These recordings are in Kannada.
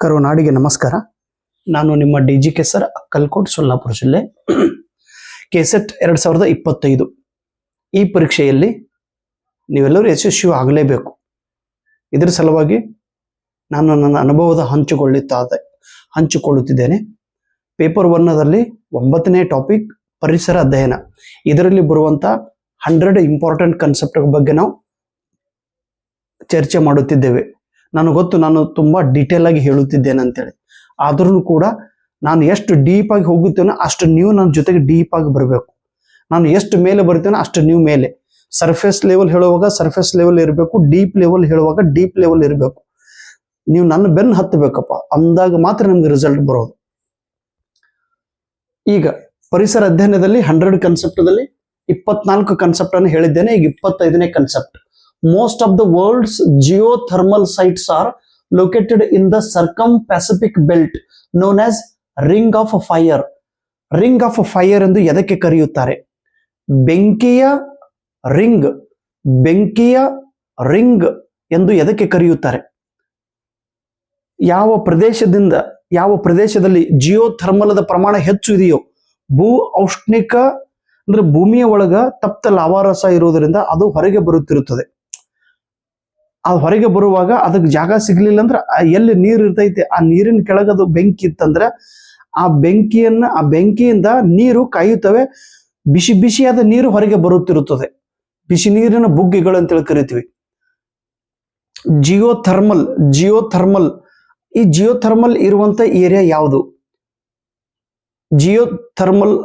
ಕರುನಾಡಿಗೆ ನಮಸ್ಕಾರ. ನಾನು ನಿಮ್ಮ ಡಿ.ಜಿ. ಸರ್, ಅಕ್ಕಲ್ಕೋಟ್, ಸೊಲ್ಲಾಪುರ ಜಿಲ್ಲೆ. ಕೆಸೆಟ್ 2025 ಈ ಪರೀಕ್ಷೆಯಲ್ಲಿ ನೀವೆಲ್ಲರೂ ಯಶಸ್ವಿ ಆಗಲೇಬೇಕು. ಇದರ ಸಲುವಾಗಿ ನಾನು ನನ್ನ ಅನುಭವದ ಹಂಚಿಕೊಳ್ಳುತ್ತಿದ್ದೇನೆ. ಪೇಪರ್ 1ರಲ್ಲಿ 9ನೇ ಟಾಪಿಕ್ ಪರಿಸರ ಅಧ್ಯಯನ. ಇದರಲ್ಲಿ ಬರುವಂತ 100 ಇಂಪಾರ್ಟೆಂಟ್ ಕಾನ್ಸೆಪ್ಟ್ ಬಗ್ಗೆ ನಾವು ಚರ್ಚೆ ಮಾಡುತ್ತಿದ್ದೇವೆ. ನನಗೆ ಗೊತ್ತು ನಾನು ತುಂಬಾ ಡೀಟೇಲ್ ಆಗಿ ಹೇಳುತ್ತಿದ್ದೇನೆ ಅಂತೇಳಿ, ಆದ್ರೂ ಕೂಡ ನಾನು ಎಷ್ಟು ಡೀಪ್ ಆಗಿ ಹೋಗುತ್ತೇನೋ ಅಷ್ಟು ನೀವು ನನ್ನ ಜೊತೆಗೆ ಡೀಪ್ ಆಗಿ ಬರಬೇಕು. ನಾನು ಎಷ್ಟು ಮೇಲೆ ಬರ್ತೇನೋ ಅಷ್ಟು ನೀವು ಮೇಲೆ. ಸರ್ಫೇಸ್ ಲೆವೆಲ್ ಹೇಳುವಾಗ ಸರ್ಫೇಸ್ ಲೆವೆಲ್ ಇರಬೇಕು, ಡೀಪ್ ಲೆವೆಲ್ ಹೇಳುವಾಗ ಡೀಪ್ ಲೆವೆಲ್ ಇರಬೇಕು. ನೀವು ನನ್ನ ಬೆನ್ನು ಹತ್ತಬೇಕಪ್ಪ, ಅಂದಾಗ ಮಾತ್ರ ನಮ್ಗೆ ರಿಸಲ್ಟ್ ಬರೋದು. ಈಗ ಪರಿಸರ ಅಧ್ಯಯನದಲ್ಲಿ 100 ಕಾನ್ಸೆಪ್ಟ್ದಲ್ಲಿ 24 ಕಾನ್ಸೆಪ್ಟ್ ಅನ್ನು ಹೇಳಿದ್ದೇನೆ. ಈಗ 25ನೇ concept. Most of the world's geothermal sites are located in the circum-Pacific belt known as Ring of Fire. Ring of Fire ಎಂದು ಎದಕ್ಕೆ ಕರೆಯುತ್ತಾರೆ? ಬೆಂಕಿಯ ರಿಂಗ್ ಎಂದು ಎದಕ್ಕೆ ಕರೆಯುತ್ತಾರೆ? ಯಾವ ಪ್ರದೇಶದಲ್ಲಿ ಜಿಯೋಥರ್ಮಲ್ದ ಪ್ರಮಾಣ ಹೆಚ್ಚು ಇದೆಯೋ, ಭೂ ಔಷ್ಣಿಕ ಅಂದ್ರೆ ಭೂಮಿಯ ಒಳಗ ತಪ್ತ ಲಾವಾರಸ ಇರುವುದರಿಂದ ಅದು ಹೊರಗೆ ಬರುತ್ತಿರುತ್ತದೆ. ಅದು ಹೊರಗೆ ಬರುವಾಗ ಅದಕ್ಕೆ ಜಾಗ ಸಿಗ್ಲಿಲ್ಲ ಅಂದ್ರೆ ಎಲ್ಲಿ ನೀರು ಇರ್ತೈತೆ ಆ ನೀರಿನ ಕೆಳಗದು ಬೆಂಕಿ ಇತ್ತಂದ್ರೆ ಆ ಬೆಂಕಿಯಿಂದ ನೀರು ಕಾಯುತ್ತವೆ. ಬಿಸಿಯಾದ ನೀರು ಹೊರಗೆ ಬರುತ್ತಿರುತ್ತದೆ. ಬಿಸಿ ನೀರಿನ ಬುಗ್ಗೆಗಳು ಅಂತೇಳಿ ಕರಿತೀವಿ. ಜಿಯೋಥರ್ಮಲ್ ಈ ಜಿಯೋಥರ್ಮಲ್ ಇರುವಂತ ಏರಿಯಾ ಯಾವುದು? ಜಿಯೋಥರ್ಮಲ್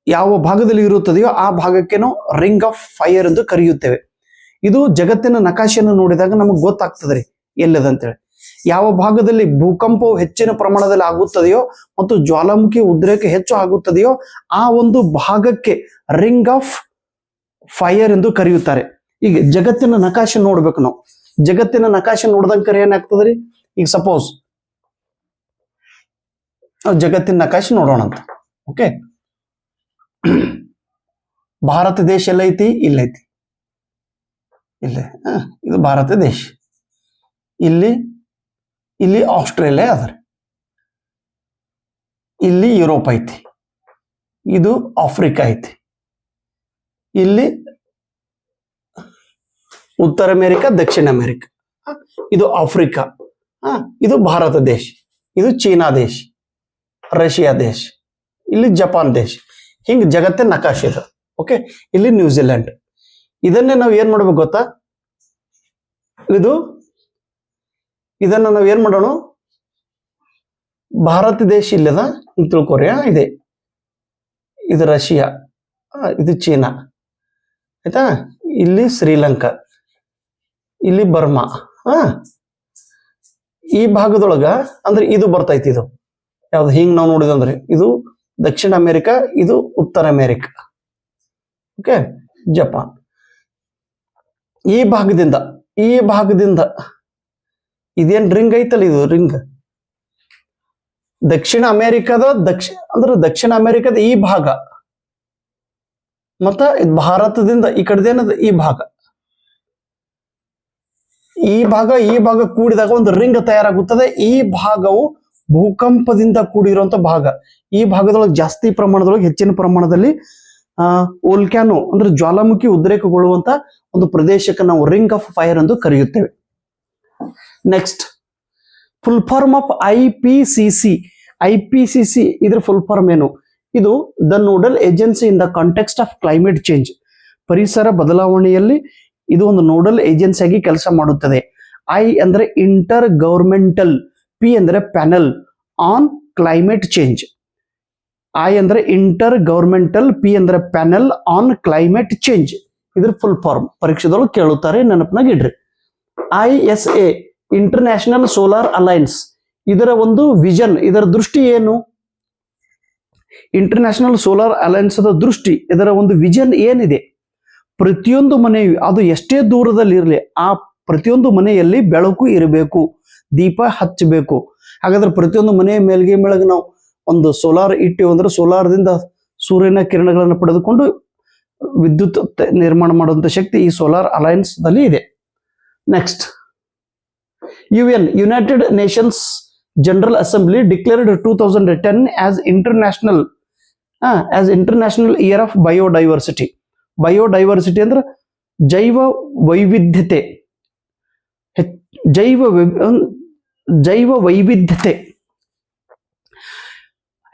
ಯಾವ ಭಾಗದಲ್ಲಿ ಇರುತ್ತದೆಯೋ ಆ ಭಾಗಕ್ಕೆ ನಾವು ರಿಂಗ್ ಆಫ್ ಫೈರ್ ಎಂದು ಕರೆಯುತ್ತೇವೆ. ಇದು ಜಗತ್ತಿನ ನಕಾಶೆಯನ್ನು ನೋಡಿದಾಗ ನಮಗೆ ಗೊತ್ತಾಗ್ತದೆ ಎಲ್ಲದಂತೇಳಿ. ಯಾವ ಭಾಗದಲ್ಲಿ ಭೂಕಂಪವು ಹೆಚ್ಚಿನ ಪ್ರಮಾಣದಲ್ಲಿ ಆಗುತ್ತದೆಯೋ ಮತ್ತು ಜ್ವಾಲಾಮುಖಿ ಉದ್ರೇಕ ಹೆಚ್ಚು ಆಗುತ್ತದೆಯೋ ಆ ಒಂದು ಭಾಗಕ್ಕೆ ರಿಂಗ್ ಆಫ್ ಫೈರ್ ಎಂದು ಕರೆಯುತ್ತಾರೆ. ಈಗ ಜಗತ್ತಿನ ನಕಾಶೆ ನೋಡ್ಬೇಕು ನಾವು. ಜಗತ್ತಿನ ನಕಾಶೆ ನೋಡ್ದಂಕ ಏನಾಗ್ತದ್ರಿ? ಈಗ ಸಪೋಸ್ ಜಗತ್ತಿನ ನಕಾಶೆ ನೋಡೋಣ ಅಂತ. ಓಕೆ, ಭಾರತ ದೇಶ ಎಲ್ಲೈತಿ? ಇಲ್ಲೈತಿ. ಇಲ್ಲ, ಇದು ಭಾರತ ದೇಶ. ಇಲ್ಲಿ ಆಸ್ಟ್ರೇಲಿಯಾ ಅದ, ಇಲ್ಲಿ ಯುರೋಪ್ ಐತಿ, ಇದು ಆಫ್ರಿಕಾ ಐತಿ, ಇಲ್ಲಿ ಉತ್ತರ ಅಮೆರಿಕ, ದಕ್ಷಿಣ ಅಮೆರಿಕ, ಇದು ಆಫ್ರಿಕಾ, ಇದು ಭಾರತ ದೇಶ, ಇದು ಚೀನಾ ದೇಶ, ರಷ್ಯಾ ದೇಶ, ಇಲ್ಲಿ ಜಪಾನ್ ದೇಶ. ಹಿಂಗ ಜಗತ್ತಿನ ನಕಾಶೆ ಇದೆ. ಓಕೆ, ಇಲ್ಲಿ ನ್ಯೂಜಿಲೆಂಡ್. ಇದನ್ನೇ ನಾವು ಏನ್ ಮಾಡ್ಬೇಕು ಗೊತ್ತಾ? ಇದನ್ನ ನಾವು ಏನ್ ಮಾಡೋಣ? ಭಾರತ ದೇಶ ಇಲ್ಲದ ಅಂತ ತಿಳ್ಕೊರಿ. ಇದೆ, ಇದು ರಷ್ಯಾ, ಇದು ಚೀನಾ, ಆಯ್ತಾ? ಇಲ್ಲಿ ಶ್ರೀಲಂಕಾ, ಇಲ್ಲಿ ಬರ್ಮಾ. ಈ ಭಾಗದೊಳಗ ಅಂದ್ರೆ ಇದು ಬರ್ತೈತಿ. ಇದು ಯಾವ್ದು ಹಿಂಗ್ ನಾವು ನೋಡಿದಂದ್ರೆ ಇದು ದಕ್ಷಿಣ ಅಮೆರಿಕ, ಇದು ಉತ್ತರ ಅಮೆರಿಕ, ಓಕೆ, ಜಪಾನ್. ಈ ಭಾಗದಿಂದ ಇದೇನ್ ರಿಂಗ್ ಐತಲ್ಲ, ಇದು ರಿಂಗ್ ದಕ್ಷಿಣ ಅಮೆರಿಕದ ದಕ್ಷಿಣ ಅಮೆರಿಕದ ಈ ಭಾಗ ಮತ್ತ ಭಾರತದಿಂದ ಈ ಕಡೆದೇನದ ಈ ಭಾಗ ಕೂಡಿದಾಗ ಒಂದು ರಿಂಗ್ ತಯಾರಾಗುತ್ತದೆ. ಈ ಭಾಗವು ಭೂಕಂಪದಿಂದ ಕೂಡಿರುವಂತ ಭಾಗ. ಈ ಭಾಗದೊಳಗೆ ಜಾಸ್ತಿ ಪ್ರಮಾಣದೊಳಗೆ ಹೆಚ್ಚಿನ ಪ್ರಮಾಣದಲ್ಲಿ ವೋಲ್ಕ್ಯಾನೋ ಅಂದ್ರೆ ಜ್ವಾಲಾಮುಖಿ ಉದ್ರೇಕಗೊಳ್ಳುವಂತ ಒಂದು ಪ್ರದೇಶಕ್ಕೆ ನಾವು ರಿಂಗ್ ಆಫ್ ಫೈರ್ ಎಂದು ಕರೆಯುತ್ತೇವೆ. Next, full form of IPCC ಇದ್ರ ಫುಲ್ ಫಾರ್ಮ್ ಏನು? ಇದು the nodal agency in the context of climate change. ಪರಿಸರ ಬದಲಾವಣೆಯಲ್ಲಿ ಇದು ಒಂದು ನೋಡಲ್ ಏಜೆನ್ಸಿಯಾಗಿ ಕೆಲಸ ಮಾಡುತ್ತದೆ. ಐ ಅಂದ್ರೆ ಇಂಟರ್ ಗವರ್ಮೆಂಟಲ್, ಪಿ ಅಂದ್ರೆ panel on climate change. I ಅಂದ್ರೆ ಇಂಟರ್ ಗವರ್ಮೆಂಟಲ್, ಪಿ ಅಂದ್ರೆ ಪ್ಯಾನಲ್ ಆನ್ ಕ್ಲೈಮೇಟ್ ಚೇಂಜ್. ಇದ್ರ ಫುಲ್ ಫಾರ್ಮ್ ಪರೀಕ್ಷೆದೊಳಗೆ ಕೇಳುತ್ತಾರೆ, ನೆನಪಿನಾಗ ಇಡ್ರಿ. ISA ಇಂಟರ್ನ್ಯಾಷನಲ್ ಸೋಲಾರ್ ಅಲೈನ್ಸ್, ಇದರ ಒಂದು ವಿಷನ್, ಇದರ ದೃಷ್ಟಿ ಏನು? ಇಂಟರ್ನ್ಯಾಷನಲ್ ಸೋಲಾರ್ ಅಲೈನ್ಸ್ ದೃಷ್ಟಿ, ಇದರ ಒಂದು ವಿಷನ್ ಏನಿದೆ? ಪ್ರತಿಯೊಂದು ಮನೆಯು ಅದು ಎಷ್ಟೇ ದೂರದಲ್ಲಿ ಇರಲಿ ಆ ಪ್ರತಿಯೊಂದು ಮನೆಯಲ್ಲಿ ಬೆಳಕು ಇರಬೇಕು, ದೀಪ ಹಚ್ಚಬೇಕು. ಹಾಗಾದ್ರೆ ಪ್ರತಿಯೊಂದು ಮನೆಯ ಮೇಲ್ಗೆ ನಾವು ಒಂದು ಸೋಲಾರ್ ಇಟ್ಟಿವಿ ಅಂದ್ರೆ ಸೋಲಾರ್ದಿಂದ ಸೂರ್ಯನ ಕಿರಣಗಳನ್ನು ಪಡೆದುಕೊಂಡು ವಿದ್ಯುತ್ ನಿರ್ಮಾಣ ಮಾಡುವಂತ ಶಕ್ತಿ ಈ ಸೋಲಾರ್ ಅಲೈನ್ಸ್ ದಲ್ಲಿ ಇದೆ. Next, UN, United Nations General Assembly declared 2010 as International Year of Biodiversity. Biodiversity ಅಂದ್ರೆ ಜೈವ ವೈವಿಧ್ಯತೆ, ಜೈವ ವೈವಿಧ್ಯತೆ,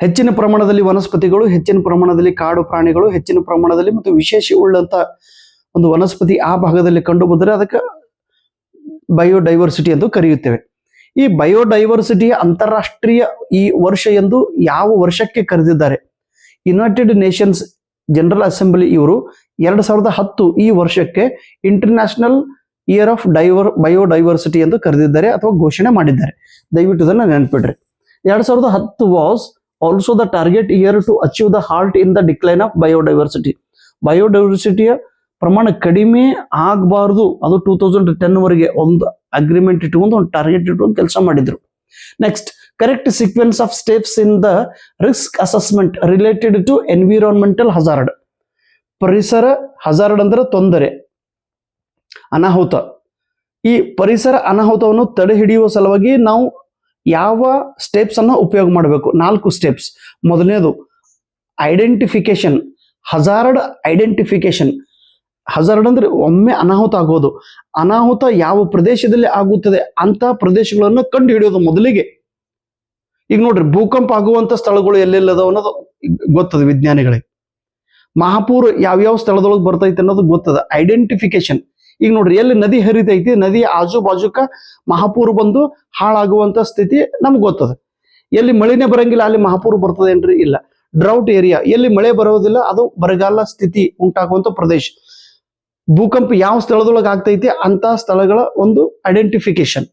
ಹೆಚ್ಚಿನ ಪ್ರಮಾಣದಲ್ಲಿ ವನಸ್ಪತಿಗಳು, ಹೆಚ್ಚಿನ ಪ್ರಮಾಣದಲ್ಲಿ ಕಾಡು ಪ್ರಾಣಿಗಳು, ಹೆಚ್ಚಿನ ಪ್ರಮಾಣದಲ್ಲಿ ಮತ್ತು ವಿಶೇಷ ಉಳ್ಳಂತ ಒಂದು ವನಸ್ಪತಿ ಆ ಭಾಗದಲ್ಲಿ ಕಂಡು ಬಂದರೆ ಅದಕ್ಕೆ ಬಯೋಡೈವರ್ಸಿಟಿ ಎಂದು ಕರೆಯುತ್ತೇವೆ. ಈ ಬಯೋಡೈವರ್ಸಿಟಿಯ ಅಂತಾರಾಷ್ಟ್ರೀಯ ಈ ವರ್ಷ ಎಂದು ಯಾವ ವರ್ಷಕ್ಕೆ ಕರೆದಿದ್ದಾರೆ? ಯುನೈಟೆಡ್ ನೇಷನ್ಸ್ ಜನರಲ್ ಅಸೆಂಬ್ಲಿ ಇವರು 2010 ಈ ವರ್ಷಕ್ಕೆ ಇಂಟರ್ನ್ಯಾಷನಲ್ ಇಯರ್ ಆಫ್ ಬಯೋಡೈವರ್ಸಿಟಿ ಎಂದು ಕರೆದಿದ್ದಾರೆ ಅಥವಾ ಘೋಷಣೆ ಮಾಡಿದ್ದಾರೆ. ದಯವಿಟ್ಟು ಇದನ್ನು ನೆನಪಿಡ್ರಿ. 2010 was also the target year to achieve the halt in the decline of biodiversity. ಬಯೋಡೈವರ್ಸಿಟಿಯ ಪ್ರಮಾಣ ಕಡಿಮೆ ಆಗಬಾರ್ದು, ಅದು 2010 ವರೆಗೆ ಒಂದು ಅಗ್ರಿಮೆಂಟ್ ಇಟ್ಕೊಂಡು ಒಂದು ಟಾರ್ಗೆಟ್ ಇಟ್ಕೊಂಡು ಕೆಲಸ ಮಾಡಿದ್ರು. Next, correct sequence of steps in the risk assessment related to environmental hazard. ಪರಿಸರ ಹಜಾರ್ಡ್ ಅಂದ್ರೆ ತೊಂದರೆ, ಅನಾಹುತ. ಈ ಪರಿಸರ ಅನಾಹುತವನ್ನು ತಡೆ ಹಿಡಿಯುವ ಸಲುವಾಗಿ ನಾವು ಯಾವ ಸ್ಟೆಪ್ಸ್ ಅನ್ನು ಉಪಯೋಗ ಮಾಡಬೇಕು? 4 ಸ್ಟೆಪ್ಸ್. ಮೊದಲನೇದು ಐಡೆಂಟಿಫಿಕೇಶನ್, ಹಜಾರ್ಡ್ ಐಡೆಂಟಿಫಿಕೇಶನ್. ಹಜಾರ್ಡ್ ಅಂದ್ರೆ ಒಮ್ಮೆ ಅನಾಹುತ ಆಗೋದು, ಅನಾಹುತ ಯಾವ ಪ್ರದೇಶದಲ್ಲಿ ಆಗುತ್ತದೆ ಅಂತ ಪ್ರದೇಶಗಳನ್ನು ಕಂಡು ಹಿಡಿಯೋದು ಮೊದಲಿಗೆ. ಈಗ ನೋಡ್ರಿ, ಭೂಕಂಪ ಆಗುವಂತ ಸ್ಥಳಗಳು ಎಲ್ಲೆಲ್ಲದವ ಅನ್ನೋದು ಗೊತ್ತದ ವಿಜ್ಞಾನಿಗಳಿಗೆ. ಮಹಾಪೂರ್ ಯಾವ್ಯಾವ ಸ್ಥಳದೊಳಗೆ ಬರ್ತೈತೆ ಅನ್ನೋದು ಗೊತ್ತದ. ಐಡೆಂಟಿಫಿಕೇಶನ್. ಈಗ ನೋಡ್ರಿ, ಎಲ್ಲಿ ನದಿ ಹರಿತೈತಿ, ನದಿ ಆಜು ಬಾಜುಕ ಮಹಾಪೂರ್ ಬಂದು ಹಾಳಾಗುವಂತ ಸ್ಥಿತಿ ನಮ್ಗೆ ಗೊತ್ತದ. ಎಲ್ಲಿ ಮಳೆನೇ ಬರಂಗಿಲ್ಲ ಅಲ್ಲಿ ಮಹಾಪೂರ್ ಬರ್ತದೇನ್ರಿ? ಇಲ್ಲ. ಡ್ರೌಟ್ ಏರಿಯಾ, ಎಲ್ಲಿ ಮಳೆ ಬರೋದಿಲ್ಲ ಅದು ಬರಗಾಲ ಸ್ಥಿತಿ ಉಂಟಾಗುವಂತ ಪ್ರದೇಶ. ಭೂಕಂಪ ಯಾವ ಸ್ಥಳದೊಳಗೆ ಆಗ್ತೈತಿ ಅಂತ ಸ್ಥಳಗಳ ಒಂದು ಐಡೆಂಟಿಫಿಕೇಶನ್,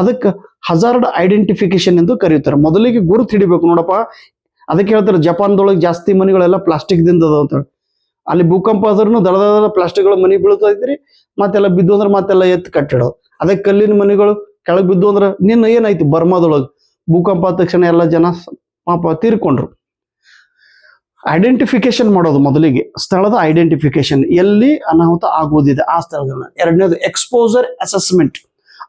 ಅದಕ್ಕೆ ಹಜಾರ್ಡ್ ಐಡೆಂಟಿಫಿಕೇಶನ್ ಎಂದು ಕರೆಯುತ್ತಾರೆ. ಮೊದಲಿಗೆ ಗುರುತು ಹಿಡಿಬೇಕು. ನೋಡಪ್ಪ, ಅದಕ್ಕೆ ಹೇಳ್ತಾರೆ ಜಪಾನ್ದೊಳಗೆ ಜಾಸ್ತಿ ಮನೆಗಳೆಲ್ಲ ಪ್ಲಾಸ್ಟಿಕ್ ದಿಂದ ಅದಾವ ಅಂತ. ಅಲ್ಲಿ ಭೂಕಂಪ ಆದ್ರೂ ದಳದ ಪ್ಲಾಸ್ಟಿಕ್ಗಳ ಮನೆ ಬೀಳ್ತೈತ್ರಿ, ಮತ್ತೆಲ್ಲ ಬಿದ್ದು ಅಂದ್ರೆ ಮತ್ತೆಲ್ಲ ಎತ್ತು ಕಟ್ಟಿಡೋದು. ಅದಕ್ಕೆ ಕಲ್ಲಿನ ಮನೆಗಳು ಕೆಳಗೆ ಬಿದ್ದು ಅಂದ್ರೆ ನಿನ್ನ ಏನಾಯ್ತು ಬರ್ಮಾದೊಳಗೆ ಭೂಕಂಪ ಆದ ತಕ್ಷಣ ಎಲ್ಲ ಜನ ಪಾಪ ತೀರ್ಕೊಂಡ್ರು. ಐಡೆಂಟಿಫಿಕೇಶನ್ ಮಾಡೋದು ಮೊದಲಿಗೆ, ಸ್ಥಳದ ಐಡೆಂಟಿಫಿಕೇಶನ್, ಎಲ್ಲಿ ಅನಾಹುತ ಆಗುವುದಿದೆ ಆ ಸ್ಥಳಗಳನ್ನ. ಎರಡನೇದು ಎಕ್ಸ್ಪೋಜರ್ ಅಸೆಸ್ಮೆಂಟ್,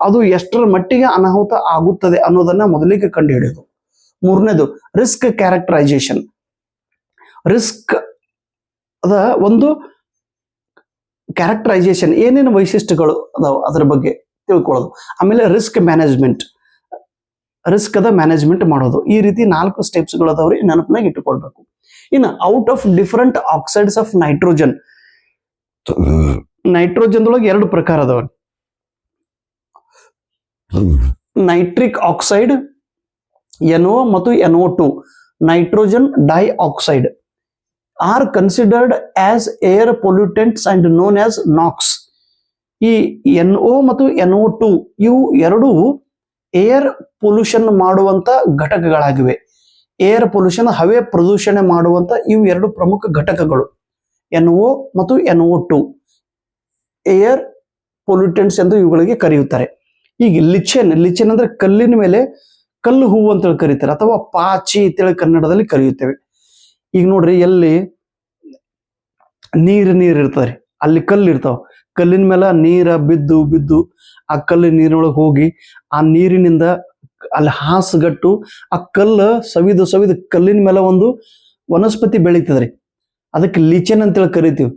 ಅದು ಎಷ್ಟರ ಮಟ್ಟಿಗೆ ಅನಾಹುತ ಆಗುತ್ತದೆ ಅನ್ನೋದನ್ನ ಮೊದಲಿಗೆ ಕಂಡು ಹಿಡಿಯೋದು. ಮೂರನೇದು ರಿಸ್ಕ್ ಕ್ಯಾರೆಕ್ಟರೈಸೇಷನ್, ರಿಸ್ಕ್ ಅದ ಒಂದು ಕ್ಯಾರೆಕ್ಟರೈಸೇಷನ್, ಏನೇನು ವೈಶಿಷ್ಟ್ಯಗಳು ಅದಾವ ಅದರ ಬಗ್ಗೆ ತಿಳ್ಕೊಳ್ಳೋದು. ಆಮೇಲೆ ರಿಸ್ಕ್ ಮ್ಯಾನೇಜ್ಮೆಂಟ್, ರಿಸ್ಕ್ ಅದ ಮ್ಯಾನೇಜ್ಮೆಂಟ್ ಮಾಡೋದು. ಈ ರೀತಿ 4 ಸ್ಟೆಪ್ಸ್ಗಳು ಅದಾವ್ರಿ, ನೆನಪಿನಾಗ ಇಟ್ಟುಕೊಳ್ಬೇಕು. ಇನ್ನು out of different oxides of nitrogen, ನೈಟ್ರೋಜನ್ದೊಳಗೆ 2 ಪ್ರಕಾರ ಅದಾವ. ನೈಟ್ರಿಕ್ ಆಕ್ಸೈಡ್ NO ಮತ್ತು NO2, nitrogen dioxide are considered as air pollutants and known as NOx. ಈ NO ಮತ್ತು NO2 ಇವು 2 ಏರ್ ಪೊಲ್ಯೂಷನ್ ಮಾಡುವಂತ ಘಟಕಗಳಾಗಿವೆ. ಏರ್ ಪೊಲ್ಯೂಷನ್, ಹವೆ ಪ್ರದೂಷಣೆ ಮಾಡುವಂತ ಇವು 2 ಪ್ರಮುಖ ಘಟಕಗಳು, NO ಮತ್ತು NO2 ಏರ್ ಪೊಲ್ಯೂಟೆಂಟ್ಸ್ ಎಂದು ಇವುಗಳಿಗೆ ಕರೆಯುತ್ತಾರೆ. ಈಗ ಲಿಚೆನ್, ಲಿಚೆನ್ ಅಂದ್ರೆ ಕಲ್ಲಿನ ಮೇಲೆ ಕಲ್ಲು ಹೂವು ಅಂತೇಳಿ ಕರೀತಾರೆ, ಅಥವಾ ಪಾಚಿ ಅಂತೇಳಿ ಕನ್ನಡದಲ್ಲಿ ಕರೆಯುತ್ತೇವೆ. ಈಗ ನೋಡ್ರಿ, ಎಲ್ಲಿ ನೀರ್ ಇರ್ತದ್ರಿ ಅಲ್ಲಿ ಕಲ್ಲು ಇರ್ತಾವ, ಕಲ್ಲಿನ ಮೇಲೆ ನೀರ ಬಿದ್ದು ಬಿದ್ದು ಆ ಕಲ್ಲು ನೀರಿನೊಳಗೆ ಹೋಗಿ ಆ ನೀರಿನಿಂದ ಅಲ್ಲಿ ಹಾಸುಗಟ್ಟು ಆ ಕಲ್ಲು ಸವಿದು ಕಲ್ಲಿನ ಮೇಲೆ ಒಂದು ವನಸ್ಪತಿ ಬೆಳೀತದ್ರಿ, ಅದಕ್ಕೆ ಲೀಚೆನ್ ಅಂತೇಳಿ ಕರಿತೀವಿ.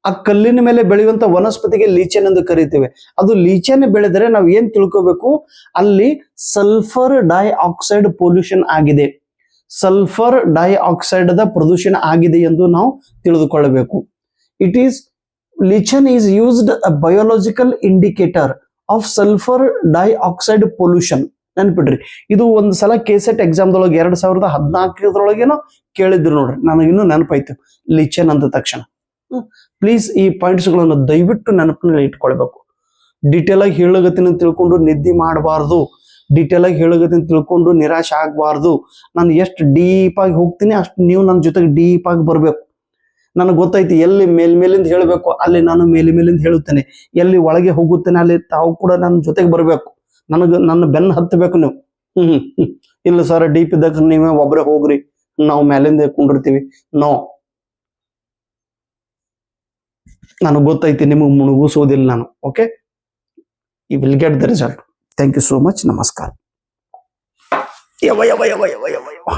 ಆ ಕಲ್ಲಿನ ಮೇಲೆ ಬೆಳೆಯುವಂತ ವನಸ್ಪತಿಗೆ ಲೀಚೆನ್ ಎಂದು ಕರಿತೇವೆ. ಅದು ಲೀಚೆನ್ ಬೆಳೆದರೆ ನಾವು ಏನ್ ತಿಳ್ಕೋಬೇಕು? ಅಲ್ಲಿ ಸಲ್ಫರ್ ಡೈಆಕ್ಸೈಡ್ ಪೊಲ್ಯೂಷನ್ ಆಗಿದೆ, ಸಲ್ಫರ್ ಡೈಆಕ್ಸೈಡ್ ದ ಪ್ರದೂಷಣ ಆಗಿದೆ ಎಂದು ನಾವು ತಿಳಿದುಕೊಳ್ಳಬೇಕು. It is lichen is used a biological indicator of sulphur dioxide pollution. ನೆನ್ಪಿಡ್ರಿ, ಇದು ಒಂದು ಸಲ ಕೆಸೆಟ್ ಎಕ್ಸಾಮ್ದೊಳಗೆ 2014 ಕೇಳಿದ್ರು ನೋಡ್ರಿ, ನನಗೆ ಇನ್ನೂ ನೆನಪಾಯ್ತು ಲೀಚೆನ್ ಅಂದ ತಕ್ಷಣ. ಪ್ಲೀಸ್ ಈ ಪಾಯಿಂಟ್ಸ್ಗಳನ್ನು ದಯವಿಟ್ಟು ನೆನಪಿನಲ್ಲಿ ಇಟ್ಕೊಳ್ಬೇಕು. ಡೀಟೇಲ್ ಆಗಿ ಹೇಳಗತ್ತಿನ ತಿಳ್ಕೊಂಡು ನಿದ್ದೆ ಮಾಡಬಾರ್ದು, ಡೀಟೇಲ್ ಆಗಿ ಹೇಳಗತ್ತಿನ ತಿಳ್ಕೊಂಡು ನಿರಾಶೆ ಆಗಬಾರ್ದು. ನಾನು ಎಷ್ಟು ಡೀಪ್ ಆಗಿ ಹೋಗ್ತೀನಿ ಅಷ್ಟು ನೀವು ನನ್ನ ಜೊತೆಗೆ ಡೀಪ್ ಆಗಿ ಬರಬೇಕು. ನನಗೆ ಗೊತ್ತೈತಿ ಎಲ್ಲಿ ಮೇಲಿಂದ ಹೇಳಬೇಕು ಅಲ್ಲಿ ನಾನು ಮೇಲಿಂದ ಹೇಳುತ್ತೇನೆ, ಎಲ್ಲಿ ಒಳಗೆ ಹೋಗುತ್ತೇನೆ ಅಲ್ಲಿ ತಾವು ಕೂಡ ನನ್ನ ಜೊತೆಗೆ ಬರಬೇಕು. ನನ್ನ ಬೆನ್ನು ಹತ್ತಬೇಕು ನೀವು. ಇಲ್ಲ ಸರ್, ಡೀಪ್ ಇದ್ದಾಗ ನೀವೇ ಒಬ್ಬರೇ ಹೋಗ್ರಿ, ನಾವು ಮೇಲಿಂದ ಕುಂಡಿರ್ತೀವಿ. ನೋ, ನನಗೆ ಗೊತ್ತೈತಿ ನಿಮಗೆ ಮುಳುಗಿಸೋದಿಲ್ಲ ನಾನು. Okay, you will get the result. Thank you so much. ನಮಸ್ಕಾರ. ಯವ ಯವ ಯವ ಯವ ಯವ ಯವ